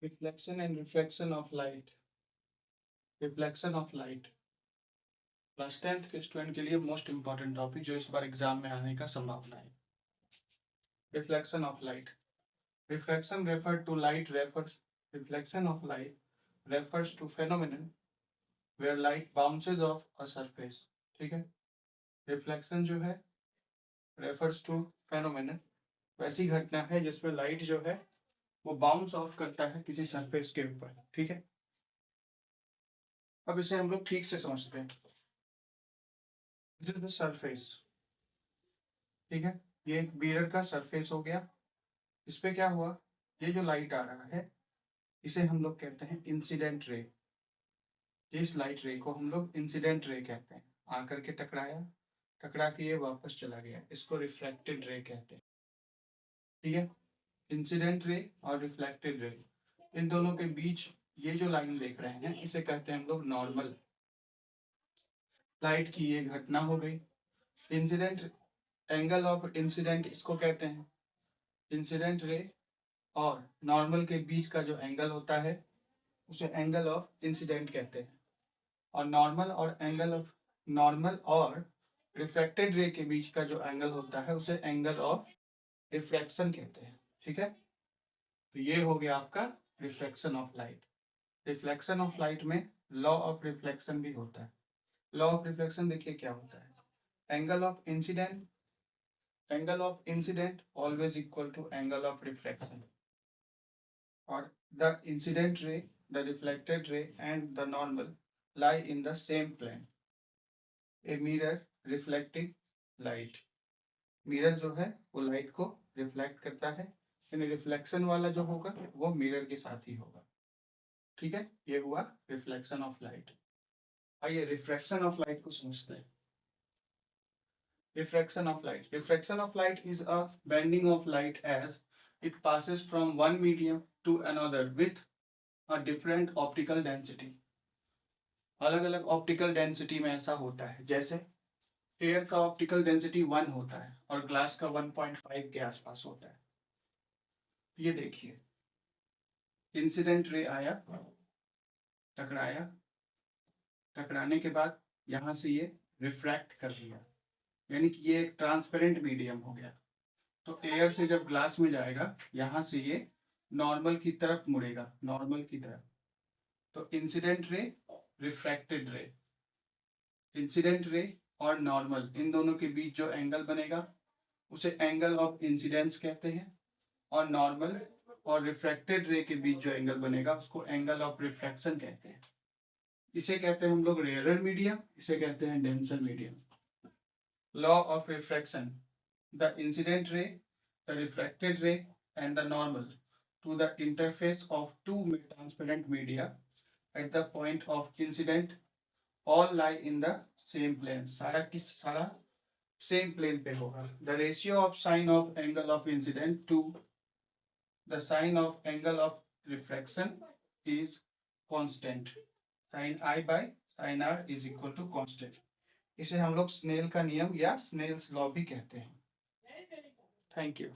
Reflection and refraction of light. Reflection of light class 10th के student के लिए most important topic जो इस बार एग्जाम में आने का संभावना है। Reflection of light. Refraction refer to light refers reflection of light refers to phenomenon where light bounces off a surface. ठीक है, रिफ्लेक्शन जो है रेफर्स टू फेनोमेनन, वैसी घटना है जिसमें लाइट जो है वो बाउंस ऑफ करता है किसी सरफेस के ऊपर। ठीक है, अब इसे हम लोग ठीक से समझते हैं। This is the surface. ठीक है, ये एक मिरर का सरफेस हो गया। इस पे क्या हुआ, ये जो लाइट आ रहा है इसे हम लोग कहते हैं इंसिडेंट रे। इस लाइट रे को हम लोग इंसिडेंट रे कहते हैं। आकर के टकराया, टकरा के ये वापस चला गया, इसको रिफ्लेक्टेड रे कहते हैं। ठीक है, इंसिडेंट रे और रिफ्लेक्टेड रे, इन दोनों के बीच ये जो लाइन देख रहे हैं इसे कहते हैं हम लोग नॉर्मल। लाइट की ये घटना हो गई। इंसिडेंट एंगल ऑफ इंसिडेंट इसको कहते हैं। इंसिडेंट रे और नॉर्मल के बीच का जो एंगल होता है उसे एंगल ऑफ इंसिडेंट कहते हैं। और नॉर्मल और रिफ्लेक्टेड रे के बीच का जो एंगल होता है उसे एंगल ऑफ रिफ्लेक्शन कहते हैं। ठीक है, तो ये हो गया आपका reflection of light. Reflection of light में लॉ ऑफ रिफ्लेक्शन भी होता है। लॉ ऑफ रिफ्लेक्शन देखिए क्या होता है, angle of incident always equal to angle of reflection, और the incident ray, the reflected ray and the normal lie in the same plane. A mirror reflecting light. Mirror जो है वो light को reflect करता है, यानी रिफ्लेक्शन वाला जो होगा वो मिरर के साथ ही होगा। ठीक है, ये हुआ रिफ्लेक्शन ऑफ लाइट। आइए रिफ्रैक्शन ऑफ लाइट को समझते हैं। Refraction of light. Refraction of light is a bending of light as it passes from one medium to another with a different optical density. अलग अलग ऑप्टिकल डेंसिटी में ऐसा होता है, जैसे एयर का ऑप्टिकल डेंसिटी 1 होता है और ग्लास का 1.5 के आसपास होता है। ये देखिए, इंसिडेंट रे आया, टकराया, टकराने के बाद यहाँ से ये रिफ्रैक्ट कर दिया, यानी कि ये एक ट्रांसपेरेंट मीडियम हो गया। तो एयर से जब ग्लास में जाएगा यहाँ से ये नॉर्मल की तरफ मुड़ेगा, नॉर्मल की तरफ। तो इंसिडेंट रे, रिफ्रैक्टेड रे, इंसिडेंट रे और नॉर्मल इन दोनों के बीच जो एंगल बनेगा उसे एंगल ऑफ इंसिडेंस कहते हैं, और नॉर्मल और रिफ्रैक्टेड रे के बीच जो एंगल बनेगा उसको एंगल ऑफ रिफ्रैक्शन कहते हैं। इसे कहते हैं हम लोग रेयरर मीडियम, इसे कहते हैं denser medium. Law of refraction, the incident ray, the refracted रे and the normal to the interface of two transparent media at the point of incident all lie in the same plane. सारा same plane पे होगा। The ratio of sine of angle of incident to the sine of angle of refraction is constant. Sine I by sine R is equal to constant. इसे हम लोग snail का नियम या Snell's law भी कहते हैं। Thank you.